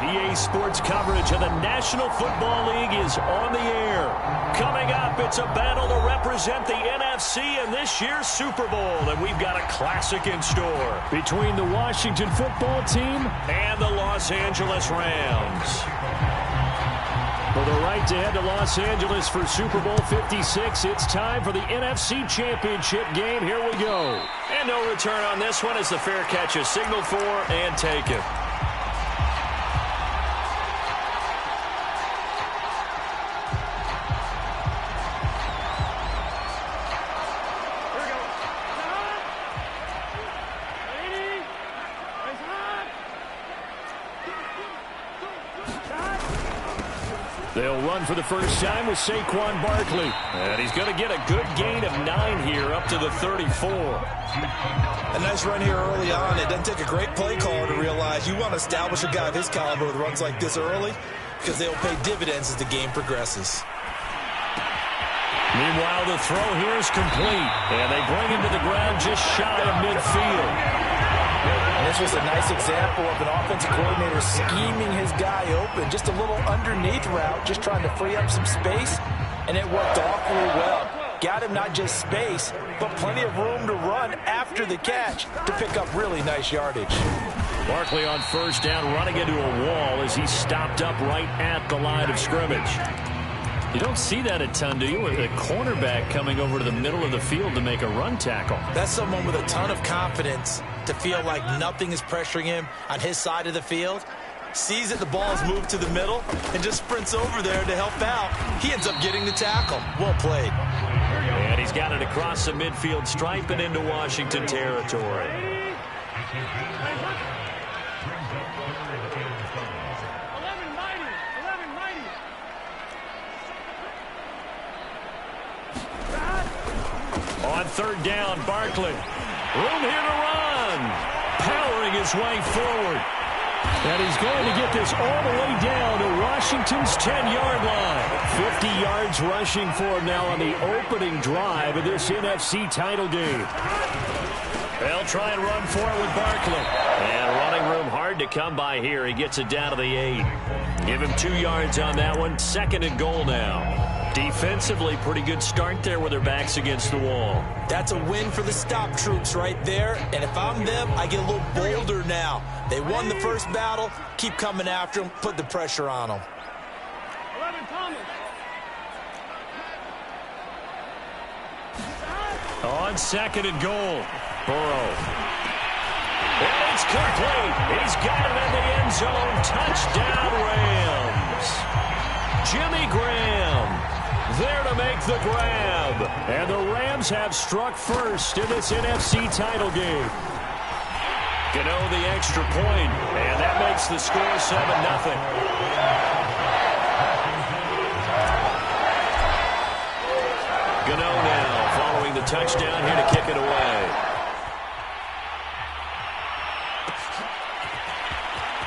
EA Sports coverage of the National Football League is on the air. Coming up, it's a battle to represent the NFC in this year's Super Bowl, and we've got a classic in store between the Washington Football Team and the Los Angeles Rams. For the right to head to Los Angeles for Super Bowl 56, it's time for the NFC Championship game. Here we go. And no return on this one as the fair catch is signaled for and taken. They'll run for the first time with Saquon Barkley. And he's going to get a good gain of 9 here up to the 34. A nice run here early on. It doesn't take a great play caller to realize you want to establish a guy of his caliber with runs like this early because they'll pay dividends as the game progresses. Meanwhile, the throw here is complete. And they bring him to the ground just shy of midfield. And this was a nice example of an offensive coordinator scheming his guy open. Just a little underneath route, just trying to free up some space, and it worked awfully well. Got him not just space, but plenty of room to run after the catch to pick up really nice yardage. Barkley on first down, running into a wall as he stopped up right at the line of scrimmage. You don't see that a ton, do you? With a cornerback coming over to the middle of the field to make a run tackle. That's someone with a ton of confidence to feel like nothing is pressuring him on his side of the field. Sees that the ball's moved to the middle and just sprints over there to help out. He ends up getting the tackle. Well played. And he's got it across the midfield stripe and into Washington territory. On third down, Barkley. Room here to run. Powering his way forward. And he's going to get this all the way down to Washington's 10-yard line. 50 yards rushing for him now on the opening drive of this NFC title game. They'll try and run for it with Barkley. And running room hard to come by here. He gets it down to the 8. Give him 2 yards on that one. 2nd and goal now. Defensively, pretty good start there with their backs against the wall. That's a win for the stop troops right there. And if I'm them, I get a little bolder now. They won the first battle. Keep coming after them. Put the pressure on them. 11 Thomas. On 2nd and goal, Burrow. And it's complete. He's got it in the end zone. Touchdown, Rams. Jimmy Graham there to make the grab. And the Rams have struck first in this NFC title game. Gano the extra point, and that makes the score 7-0. Gano now following the touchdown here to kick it away.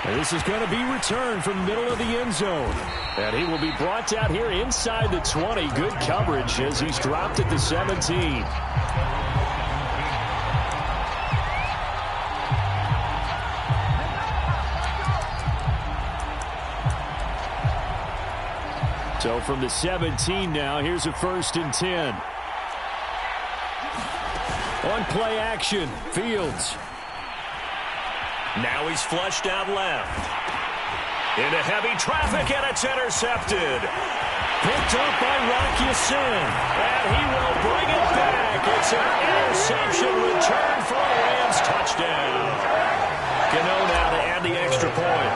And this is going to be returned from the middle of the end zone. And he will be brought down here inside the 20. Good coverage as he's dropped at the 17. So from the 17 now, here's a 1st and 10. On play action, Fields. Now he's flushed out left. Into heavy traffic, and it's intercepted. Picked up by Rock Ya-Sin. And he will bring it back. It's an interception return for a Rams touchdown. Gano now to add the extra point.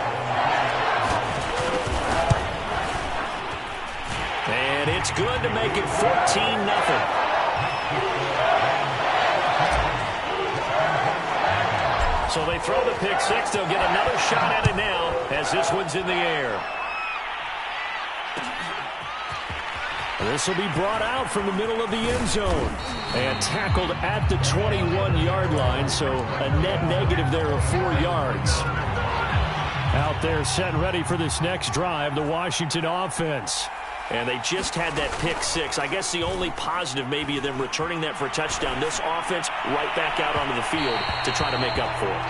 And it's good to make it 14-0. So they throw the pick six. They'll get another shot at it now as this one's in the air. This will be brought out from the middle of the end zone and tackled at the 21-yard line, so a net negative there of 4 yards. Out there set and ready for this next drive, the Washington offense. And they just had that pick six. I guess the only positive maybe of them returning that for a touchdown. This offense right back out onto the field to try to make up for it.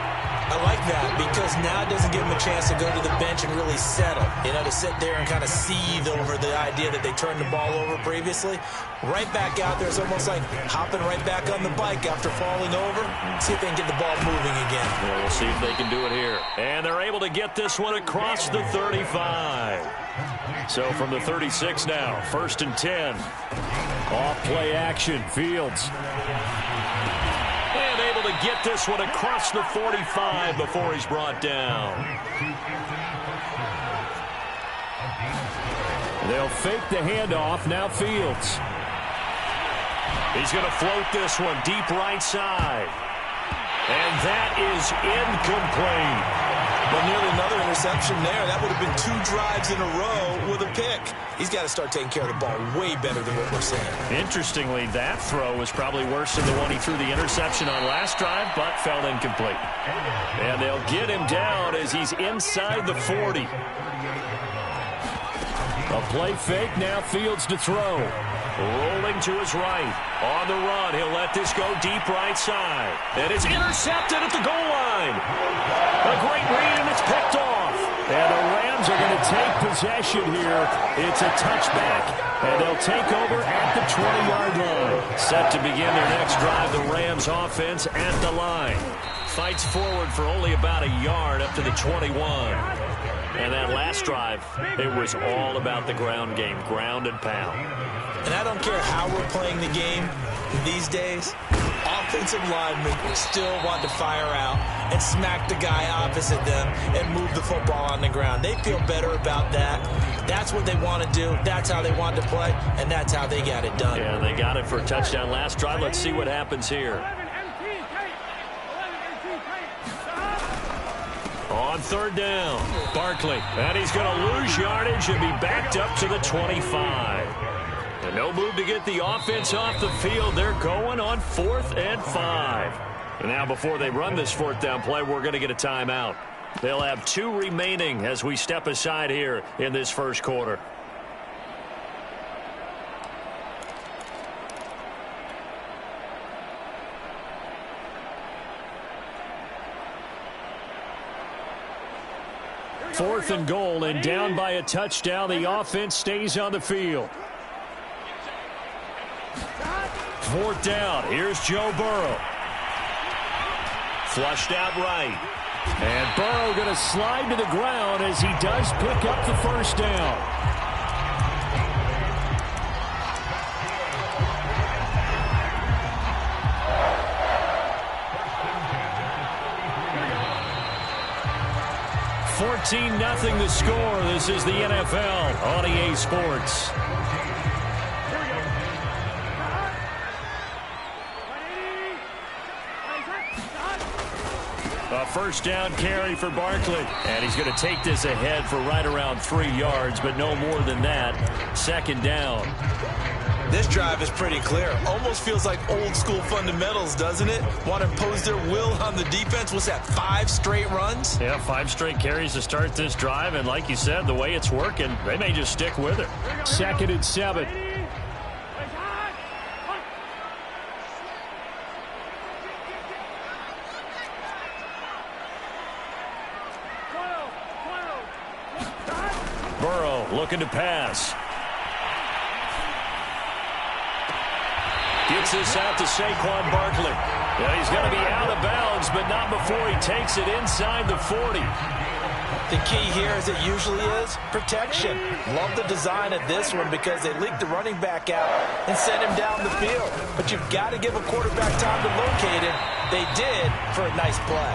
I like that because now it doesn't give him a chance to go to the bench and really settle. You know, to sit there and kind of seethe over the idea that they turned the ball over previously. Right back out there. It's almost like hopping right back on the bike after falling over. See if they can get the ball moving again. Well, we'll see if they can do it here. And they're able to get this one across the 35. So from the 36 now, 1st and 10. Off play action, Fields. And able to get this one across the 45 before he's brought down. They'll fake the handoff. Now Fields. He's going to float this one deep right side. And that is incomplete. Well, nearly another interception there. That would have been 2 drives in a row with a pick. He's got to start taking care of the ball way better than what we're seeing. Interestingly, that throw was probably worse than the one he threw the interception on last drive, but fell incomplete. And they'll get him down as he's inside the 40. A play fake, now Fields to throw. Rolling to his right. On the run, he'll let this go deep right side. And it's intercepted at the goal line. A great read, and it's picked off. And the Rams are going to take possession here. It's a touchback, and they'll take over at the 20-yard line. Set to begin their next drive, the Rams offense at the line. Fights forward for only about a yard up to the 21. And that last drive, it was all about the ground game, ground and pound. And I don't care how we're playing the game these days, offensive linemen still want to fire out and smack the guy opposite them and move the football on the ground. They feel better about that. That's what they want to do. That's how they want to play, and that's how they got it done. Yeah, they got it for a touchdown last drive. Let's see what happens here. On 3rd down, Barkley. And he's going to lose yardage and be backed up to the 25. And no move to get the offense off the field. They're going on 4th and 5. And now before they run this 4th down play, we're going to get a timeout. They'll have 2 remaining as we step aside here in this first quarter. Fourth and goal, and down by a touchdown. The offense stays on the field. 4th down. Here's Joe Burrow. Flushed out right. And Burrow going to slide to the ground as he does pick up the first down. $14-0 the score. This is the NFL on EA Sports. A first down carry for Barkley. And he's going to take this ahead for right around 3 yards, but no more than that. 2nd down. This drive is pretty clear. Almost feels like old school fundamentals, doesn't it? Want to impose their will on the defense. What's that, 5 straight runs? Yeah, 5 straight carries to start this drive. And like you said, the way it's working, they may just stick with it. 2nd and 7. Burrow looking to pass. Gets this out to Saquon Barkley. Yeah, he's going to be out of bounds, but not before he takes it inside the 40. The key here, as it usually is, protection. Love the design of this one because they leaked the running back out and sent him down the field. But you've got to give a quarterback time to locate him. They did for a nice play.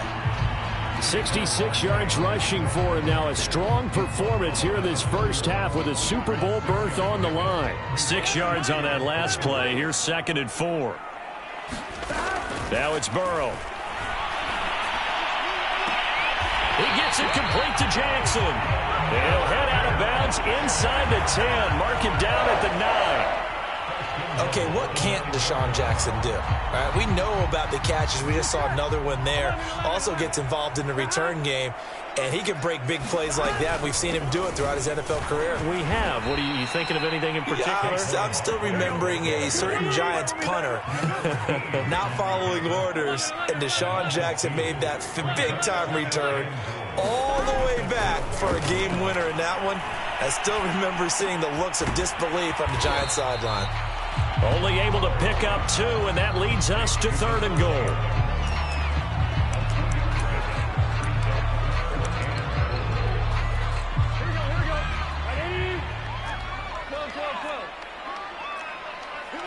66 yards rushing for him now. A strong performance here in this first half with a Super Bowl berth on the line. 6 yards on that last play. Here's 2nd and 4. Now it's Burrow. He gets it complete to Jackson. And he'll head out of bounds inside the 10. Mark him down at the 9. Okay, what can't Deshaun Jackson do? All right, we know about the catches. We just saw another one there. Also gets involved in the return game, and he can break big plays like that. We've seen him do it throughout his NFL career. We have. What are you thinking of anything in particular? I'm still remembering a certain Giants punter not following orders, and Deshaun Jackson made that big-time return all the way back for a game winner in that one. I still remember seeing the looks of disbelief on the Giants sideline. Only able to pick up 2, and that leads us to 3rd and goal. Here we go. Ready? 12, 12, 12. 12,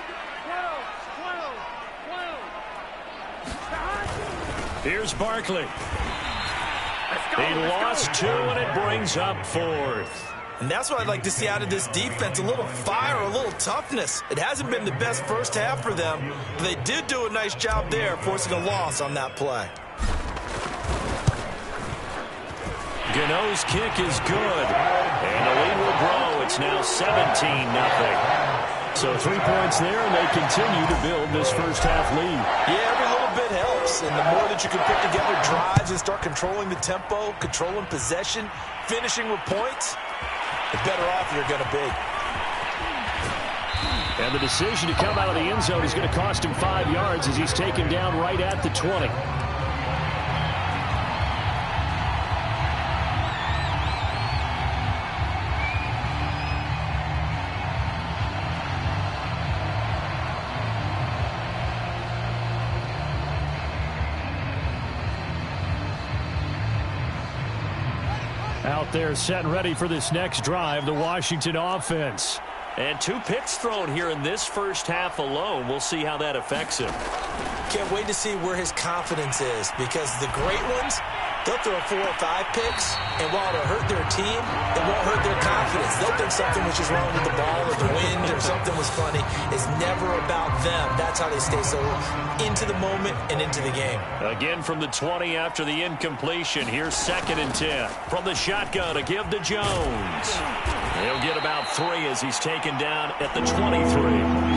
12, 12. Here's Barkley. He lost 2, and it brings up 4th. And that's what I'd like to see out of this defense, a little fire, a little toughness. It hasn't been the best first half for them, but they did do a nice job there, forcing a loss on that play. Gano's kick is good, and the lead will grow. It's now 17-0. So 3 points there, and they continue to build this first half lead. Yeah, every little bit helps, and the more that you can put together drives and start controlling the tempo, controlling possession, finishing with points, the better off you're going to be. And the decision to come out of the end zone is going to cost him 5 yards as he's taken down right at the 20. Out there set and ready for this next drive, the Washington offense. And 2 picks thrown here in this first half alone. We'll see how that affects him. Can't wait to see where his confidence is, because the great ones, they'll throw 4 or 5 picks, and while it'll hurt their team, it won't hurt their confidence. They'll think something was just wrong with the ball or the wind or something was funny. It's never about them. That's how they stay so into the moment and into the game. Again from the 20 after the incompletion. Here's 2nd and 10. From the shotgun to give to Jones. He'll get about 3 as he's taken down at the 23.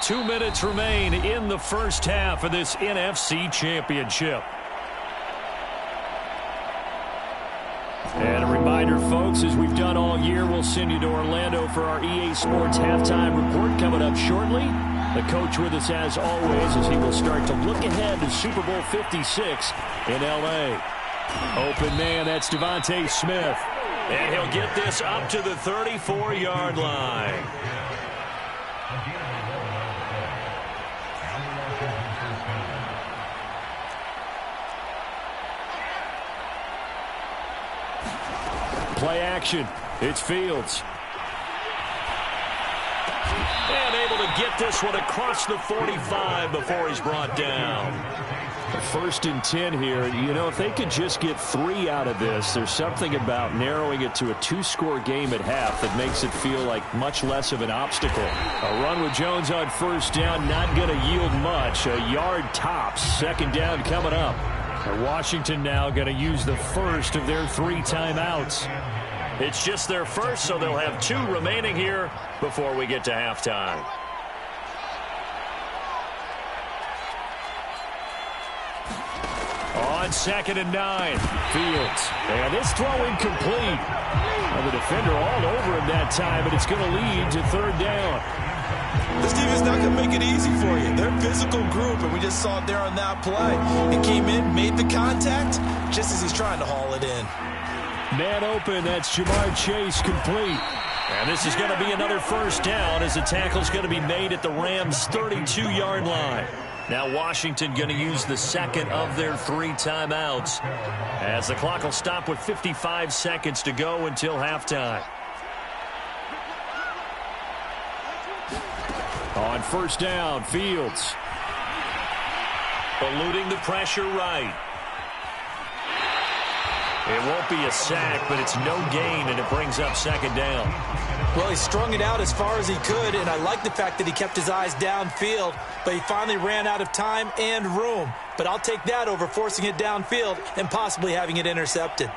2 minutes remain in the first half of this NFC Championship. And a reminder, folks, as we've done all year, we'll send you to Orlando for our EA Sports halftime report coming up shortly. The coach with us as always as he will start to look ahead to Super Bowl 56 in L.A. Open man, that's Devontae Smith. And he'll get this up to the 34-yard line. Play action. It's Fields. And able to get this one across the 45 before he's brought down. 1st and 10 here. You know, if they could just get 3 out of this, there's something about narrowing it to a 2-score game at half that makes it feel like much less of an obstacle. A run with Jones on 1st down, not going to yield much. A yard tops. 2nd down coming up. Washington now going to use the first of their 3 timeouts. It's just their first, so they'll have 2 remaining here before we get to halftime. On 2nd and 9, Fields. And this throw incomplete. And the defender all over him that time, but it's going to lead to 3rd down. This defense not going to make it easy for you. They're a physical group, and we just saw it there on that play. It came in, made the contact, just as he's trying to haul it in. Man open, that's Jamar Chase complete. And this is going to be another 1st down as the tackle's going to be made at the Rams' 32-yard line. Now Washington going to use the 2nd of their 3 timeouts as the clock will stop with 55 seconds to go until halftime. On 1st down, Fields. Eluding the pressure right. It won't be a sack, but it's no gain, and it brings up second down. Well, he strung it out as far as he could, and I like the fact that he kept his eyes downfield, but he finally ran out of time and room. But I'll take that over forcing it downfield and possibly having it intercepted.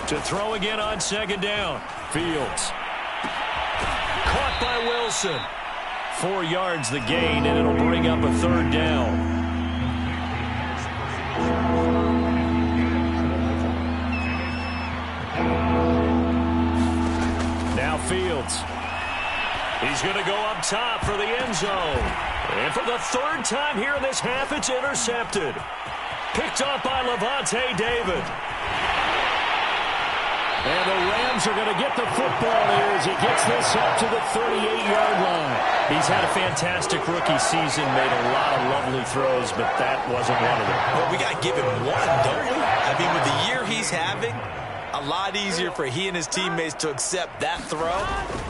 To throw again on second down. Fields. Caught by Wilson. 4 yards the gain, and it'll bring up a third down. Now Fields. He's going to go up top for the end zone. And for the third time here in this half, it's intercepted. Picked up by Lavonte David. And the Rams are going to get the football here as he gets this up to the 38-yard line. He's had a fantastic rookie season, made a lot of lovely throws, but that wasn't one of them. Well, we got to give him one, don't we? I mean, with the year he's having, a lot easier for he and his teammates to accept that throw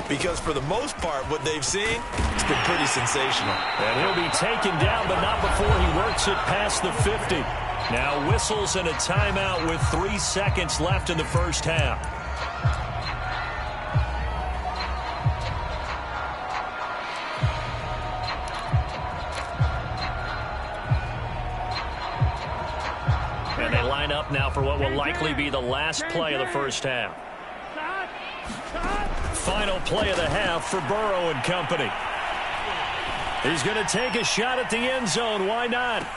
because for the most part, what they've seen, it's been pretty sensational. And he'll be taken down, but not before he works it past the 50. Now whistles and a timeout with 3 seconds left in the first half. And they line up now for what will likely be the last play of the first half. Final play of the half for Burrow and company. He's going to take a shot at the end zone. Why not?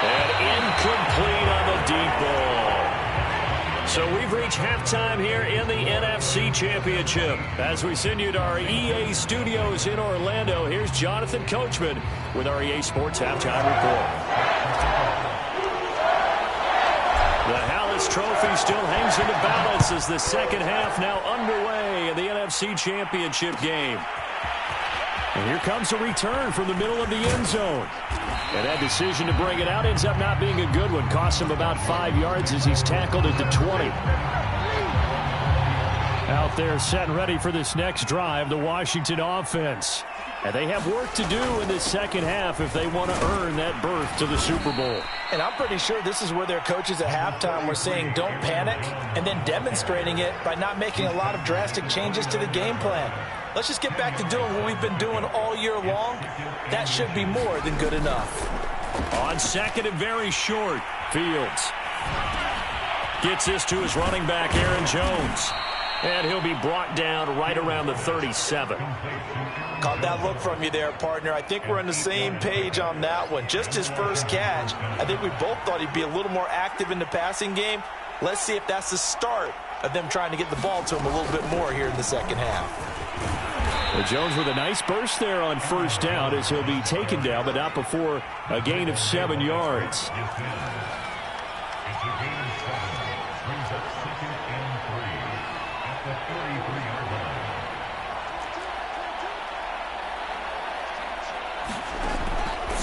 And incomplete on the deep ball. So we've reached halftime here in the NFC Championship. As we send you to our EA studios in Orlando, here's Jonathan Coachman with our EA Sports Halftime Report. The Hallis Trophy still hangs in the balance as the second half now underway in the NFC Championship game. And here comes a return from the middle of the end zone. And that decision to bring it out ends up not being a good one. Costs him about 5 yards as he's tackled at the 20. Out there set and ready for this next drive, the Washington offense. And they have work to do in this second half if they want to earn that berth to the Super Bowl. And I'm pretty sure this is where their coaches at halftime were saying don't panic and then demonstrating it by not making a lot of drastic changes to the game plan. Let's just get back to doing what we've been doing all year long. That should be more than good enough. On second and very short, Fields gets this to his running back, Aaron Jones. And he'll be brought down right around the 37. Caught that look from you there, partner. I think we're on the same page on that one. Just his first catch. I think we both thought he'd be a little more active in the passing game. Let's see if that's the start of them trying to get the ball to him a little bit more here in the second half. Well, Jones with a nice burst there on first down as he'll be taken down, but not before a gain of 7 yards.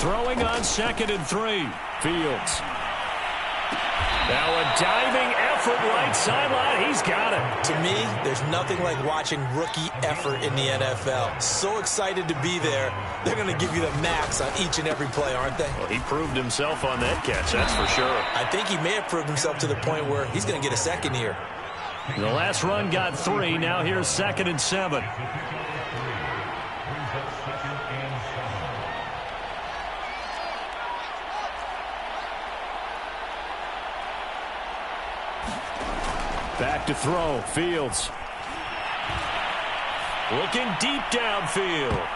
Throwing on second and 3. Fields. Now a diving effort right sideline. He's got it. To me, there's nothing like watching rookie effort in the NFL. So excited to be there. They're going to give you the max on each and every play, aren't they? Well, he proved himself on that catch, that's for sure. I think he may have proved himself to the point where he's going to get a second here. The last run got 3. Now here's second and 7. Back to throw. Fields. Looking deep downfield.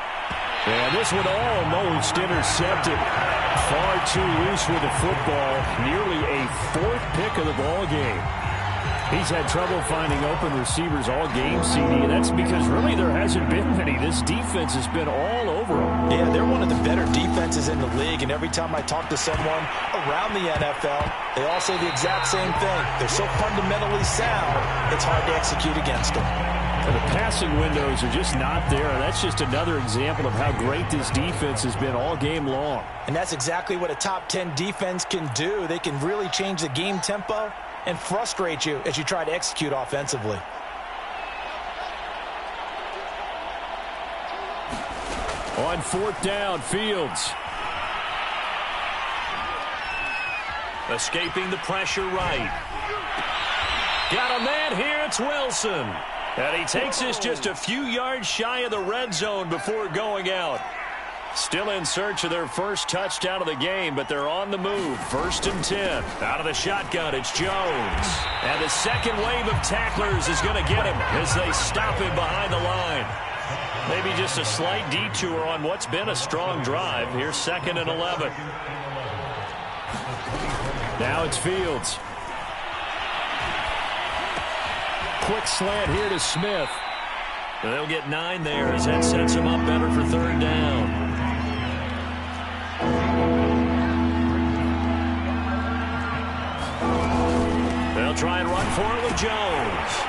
And this one almost intercepted. Far too loose with the football. Nearly a 4th pick of the ball game. He's had trouble finding open receivers all game, CD, and that's because really there hasn't been many. This defense has been all over them. Yeah, they're one of the better defenses in the league, and every time I talk to someone around the NFL, they all say the exact same thing. They're so fundamentally sound, it's hard to execute against them. And the passing windows are just not there, and that's just another example of how great this defense has been all game long. And that's exactly what a top 10 defense can do. They can really change the game tempo and frustrate you as you try to execute offensively. On 4th down, Fields. Escaping the pressure right. Got a man here. It's Wilson. And he takes us just a few yards shy of the red zone before going out. Still in search of their first touchdown of the game, but they're on the move. 1st and 10. Out of the shotgun, it's Jones. And the second wave of tacklers is going to get him as they stop him behind the line. Maybe just a slight detour on what's been a strong drive. Here's 2nd and 11. Now it's Fields. Quick slant here to Smith. They'll get 9 there as that sets him up better for 3rd down. They'll try and run for it with Jones.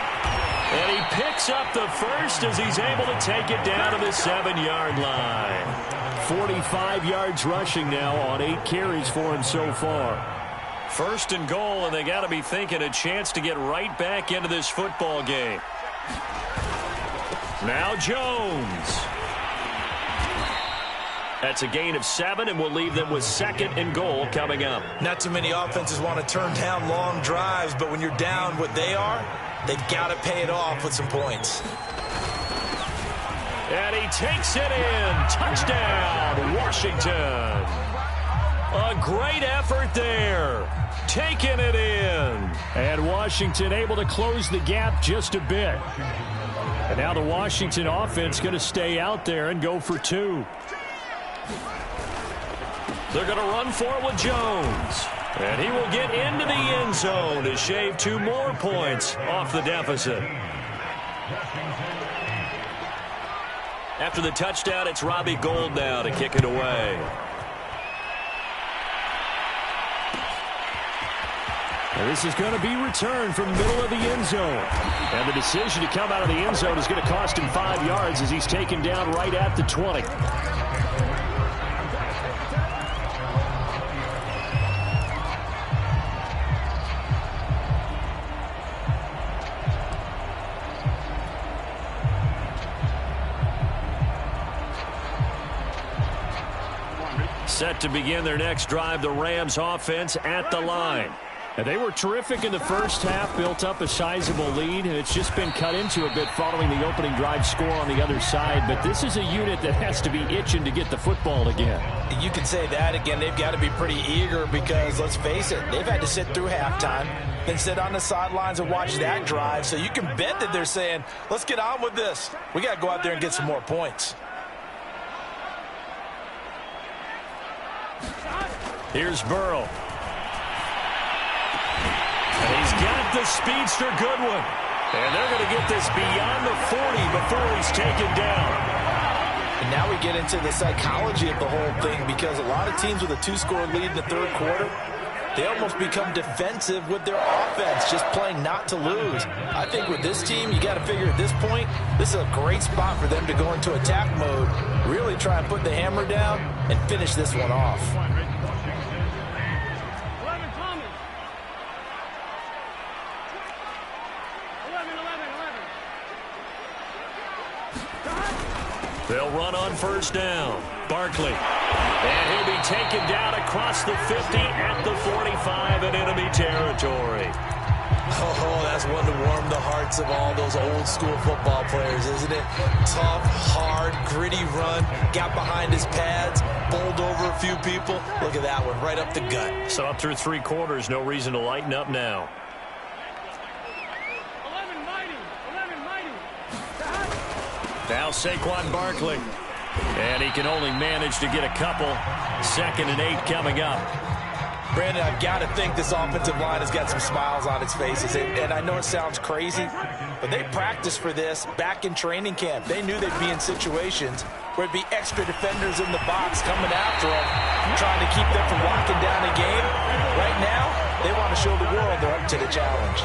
And he picks up the first as he's able to take it down to the 7-yard line. 45 yards rushing now on 8 carries for him so far. 1st and goal, and they got to be thinking a chance to get right back into this football game. Now Jones. That's a gain of 7, and we'll leave them with 2nd and goal coming up. Not too many offenses want to turn down long drives, but when you're down what they are, they've got to pay it off with some points. And he takes it in. Touchdown, Washington. A great effort there. Taking it in. And Washington able to close the gap just a bit. And now the Washington offense going to stay out there and go for 2. They're going to run for it with Jones. And he will get into the end zone to shave 2 more points off the deficit. After the touchdown, it's Robbie Gould now to kick it away. And this is going to be returned from the middle of the end zone. And the decision to come out of the end zone is going to cost him 5 yards as he's taken down right at the 20. Set to begin their next drive, the Rams offense at the line. And they were terrific in the first half, built up a sizable lead, and it's just been cut into a bit following the opening drive score on the other side. But this is a unit that has to be itching to get the football again. You can say that again. They've got to be pretty eager because, let's face it, they've had to sit through halftime, then sit on the sidelines and watch that drive. So you can bet that they're saying, let's get on with this. We got to go out there and get some more points. Here's Burrow. And he's got the speedster Goodwin. And they're going to get this beyond the 40 before he's taken down. And now we get into the psychology of the whole thing because a lot of teams with a 2-score lead in the 3rd quarter, they almost become defensive with their offense, just playing not to lose. I think with this team, you got to figure at this point, this is a great spot for them to go into attack mode, really try and put the hammer down and finish this one off. They'll run on 1st down. Barkley. And he'll be taken down across the 50 at the 45 in enemy territory. Oh, that's one to warm the hearts of all those old-school football players, isn't it? Tough, hard, gritty run. Got behind his pads, bowled over a few people. Look at that one, right up the gut. So up through 3 quarters, no reason to lighten up now. Now Saquon Barkley. And he can only manage to get a couple. 2nd and 8 coming up. Brandon, I've got to think this offensive line has got some smiles on its faces. And I know it sounds crazy, but they practiced for this back in training camp. They knew they'd be in situations where it'd be extra defenders in the box coming after them, trying to keep them from locking down a game. Right now, they want to show the world they're up to the challenge.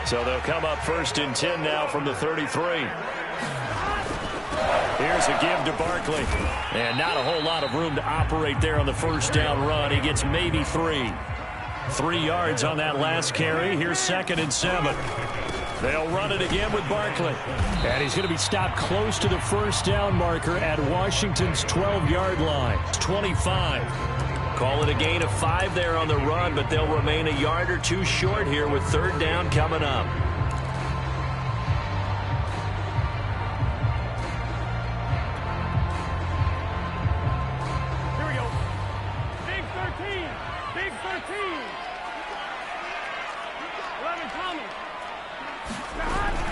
So they'll come up 1st and 10 now from the 33. Here's a give to Barkley. And not a whole lot of room to operate there on the 1st down run. He gets maybe 3. 3 yards on that last carry. Here's 2nd and 7. They'll run it again with Barkley. And he's going to be stopped close to the first down marker at Washington's 12-yard line. It's 25. Call it a gain of 5 there on the run, but they'll remain a yard or two short here with third down coming up. Here we go. Big 13. Big 13. 11 coming.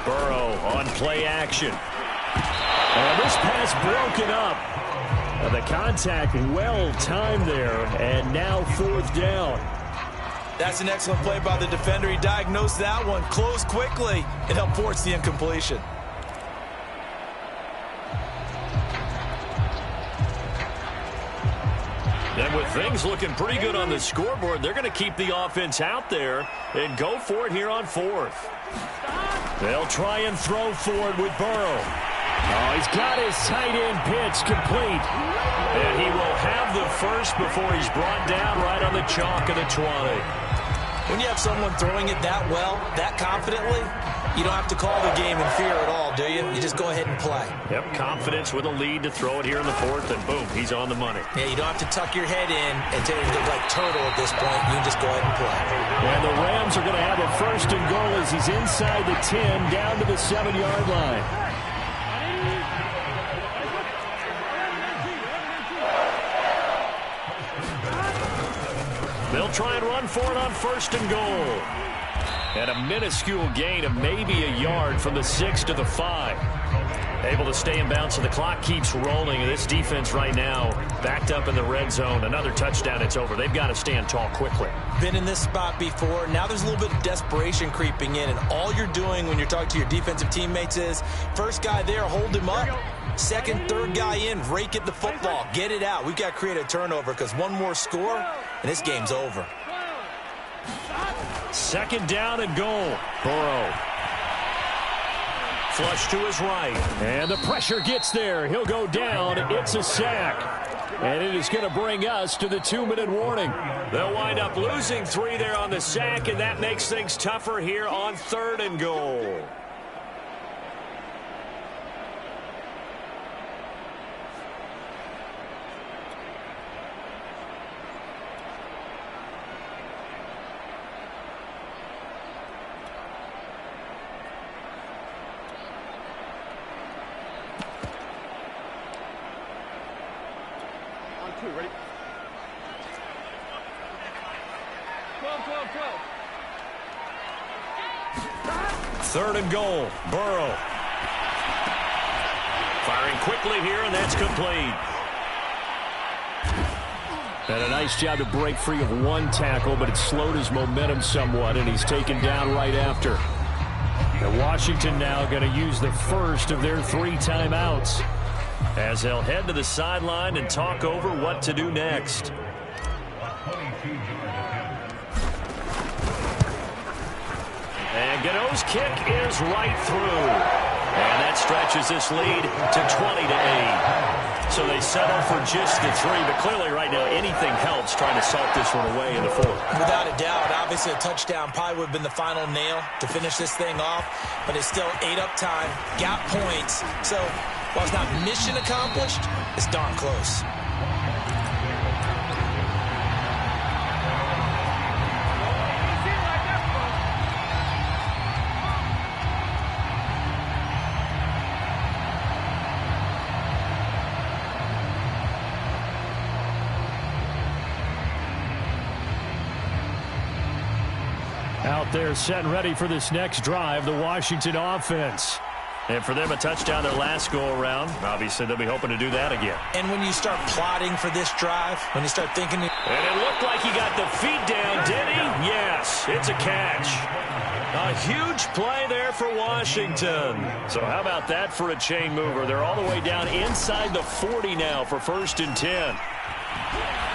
Burrow on play action. And this pass broken up. The contact well timed there, and now fourth down. That's an excellent play by the defender. He diagnosed that one, closed quickly, and helped force the incompletion. And with things looking pretty good on the scoreboard, they're going to keep the offense out there and go for it here on fourth. They'll try and throw for it with Burrow. Oh, he's got his tight end pitch complete. And he will have the first before he's brought down right on the chalk of the 20. When you have someone throwing it that well, that confidently, you don't have to call the game in fear at all, do you? You just go ahead and play. Yep, confidence with a lead to throw it here in the fourth, and boom, he's on the money. Yeah, you don't have to tuck your head in and look like turtle at this point. You can just go ahead and play. And the Rams are going to have a first and goal as he's inside the 10, down to the 7-yard line. They'll try and run for it on first and goal. And a minuscule gain of maybe a yard from the 6 to the 5. Able to stay in bounds, so the clock keeps rolling. And this defense right now backed up in the red zone. Another touchdown, it's over. They've got to stand tall quickly. Been in this spot before. Now there's a little bit of desperation creeping in. And all you're doing when you're talking to your defensive teammates is, first guy there, hold him up. Second, third guy in, rake at the football. Get it out. We've got to create a turnover because one more score, and this game's over. Second down and goal. Burrow. Flush to his right. And the pressure gets there. He'll go down. It's a sack. And it is going to bring us to the 2-minute warning. They'll wind up losing 3 there on the sack, and that makes things tougher here on third and goal. Ready? 12, 12, 12. Third and goal. Burrow. Firing quickly here, and that's complete. And a nice job to break free of one tackle, but it slowed his momentum somewhat, and he's taken down right after. And Washington now going to use the first of their 3 timeouts, as they'll head to the sideline and talk over what to do next. And Gano's kick is right through. And that stretches this lead to 20-8. So they settle for just the 3, but clearly right now anything helps trying to salt this one away in the fourth. Without a doubt, obviously a touchdown probably would have been the final nail to finish this thing off, but it's still 8 up time, got points. So while it's not mission accomplished, it's darn close. Out there set and ready for this next drive, the Washington offense. And for them, a touchdown their last go-around. Obviously, they'll be hoping to do that again. And when you start plotting for this drive, when you start thinking... And it looked like he got the feet down, did he? Yes, it's a catch. A huge play there for Washington. So how about that for a chain mover? They're all the way down inside the 40 now for first and 10.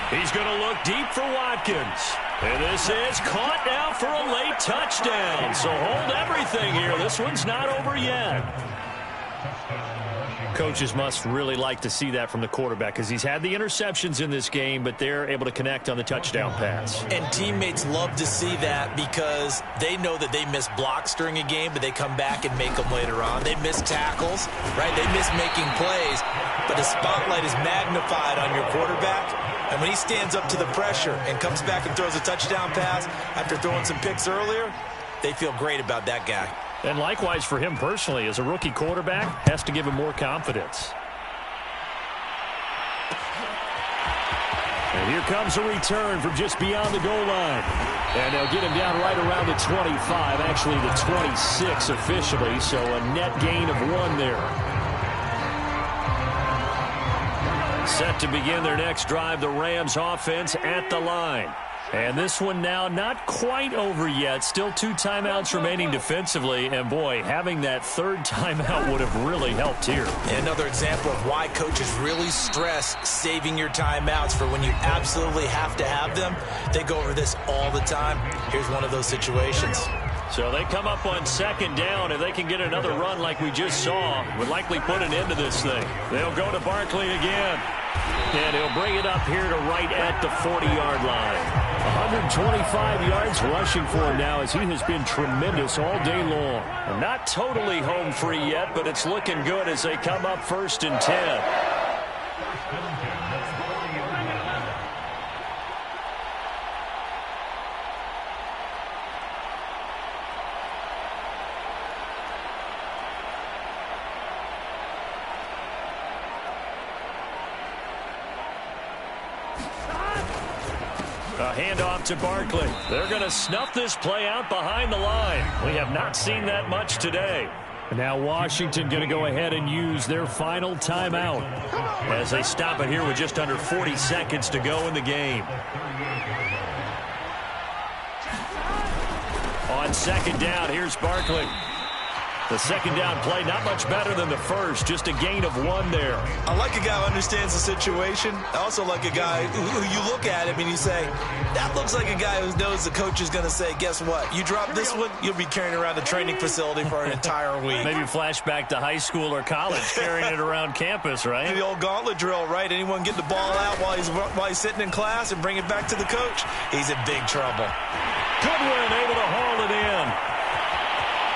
He's going to look deep for Watkins. And this is caught now for a late touchdown. So hold everything here. This one's not over yet. Coaches must really like to see that from the quarterback because he's had the interceptions in this game, but they're able to connect on the touchdown pass. And teammates love to see that because they know that they miss blocks during a game, but they come back and make them later on. They miss tackles, right? They miss making plays, but the spotlight is magnified on your quarterback. And when he stands up to the pressure and comes back and throws a touchdown pass after throwing some picks earlier, they feel great about that guy. And likewise for him personally, as a rookie quarterback, has to give him more confidence. And here comes a return from just beyond the goal line. And they'll get him down right around the 25, actually the 26 officially, so a net gain of 1 there. Set to begin their next drive, the Rams offense at the line. And this one now not quite over yet. Still 2 timeouts remaining defensively. And, boy, having that third timeout would have really helped here. Another example of why coaches really stress saving your timeouts for when you absolutely have to have them. They go over this all the time. Here's one of those situations. So they come up on second down. If they can get another run like we just saw, would likely put an end to this thing. They'll go to Barkley again. And he'll bring it up here to right at the 40-yard line. 125 yards rushing for him now as he has been tremendous all day long. And not totally home free yet, but it's looking good as they come up 1st and 10. A handoff to Barkley. They're going to snuff this play out behind the line. We have not seen that much today. Now Washington going to go ahead and use their final timeout as they stop it here with just under 40 seconds to go in the game. On second down, here's Barkley. The second down play, not much better than the first, just a gain of 1 there. I like a guy who understands the situation. I also like a guy who you look at him and you say, that looks like a guy who knows the coach is going to say, guess what? You drop this one, you'll be carrying around the training facility for an entire week. Maybe flashback to high school or college, carrying it around campus, right? The old gauntlet drill, right? Anyone get the ball out while he's sitting in class and bring it back to the coach? He's in big trouble. Goodwin able to haul it in.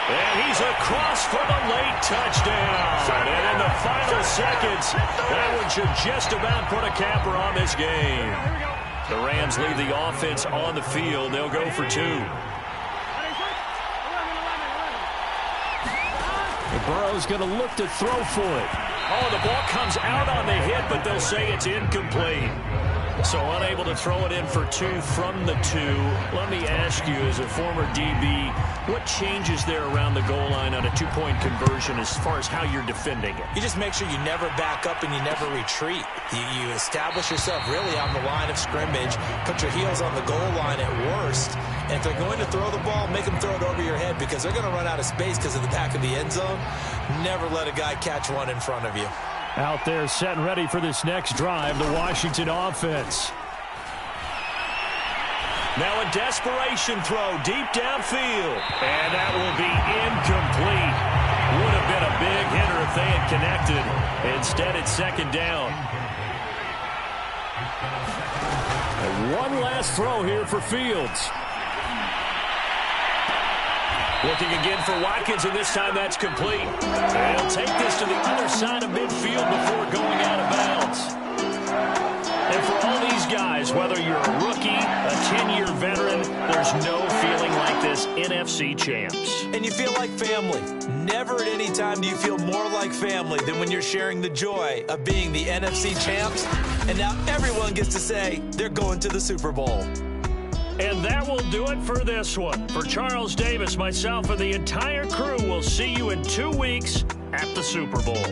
And he's across for the late touchdown. And in the final seconds, that one should just about put a capper on this game. The Rams leave the offense on the field. They'll go for 2. Burrow's going to look to throw for it. Oh, the ball comes out on the hit, but they'll say it's incomplete. So unable to throw it in for 2 from the 2. Let me ask you, as a former DB, what changes there around the goal line on a 2-point conversion as far as how you're defending it? You just make sure you never back up and you never retreat. You establish yourself really on the line of scrimmage, put your heels on the goal line at worst, and if they're going to throw the ball, make them throw it over your head because they're going to run out of space because of the back of the end zone. Never let a guy catch one in front of you. Out there set and ready for this next drive, the Washington offense. Now a desperation throw deep downfield. And that will be incomplete. Would have been a big hitter if they had connected. Instead, it's second down. And one last throw here for Fields. Looking again for Watkins, and this time that's complete. And he'll take this to the other side of midfield before going out of bounds. And for all these guys, whether you're a rookie, a 10-year veteran, there's no feeling like this NFC champs. And you feel like family. Never at any time do you feel more like family than when you're sharing the joy of being the NFC champs. And now everyone gets to say they're going to the Super Bowl. And that will do it for this one. For Charles Davis, myself, and the entire crew, we'll see you in 2 weeks at the Super Bowl.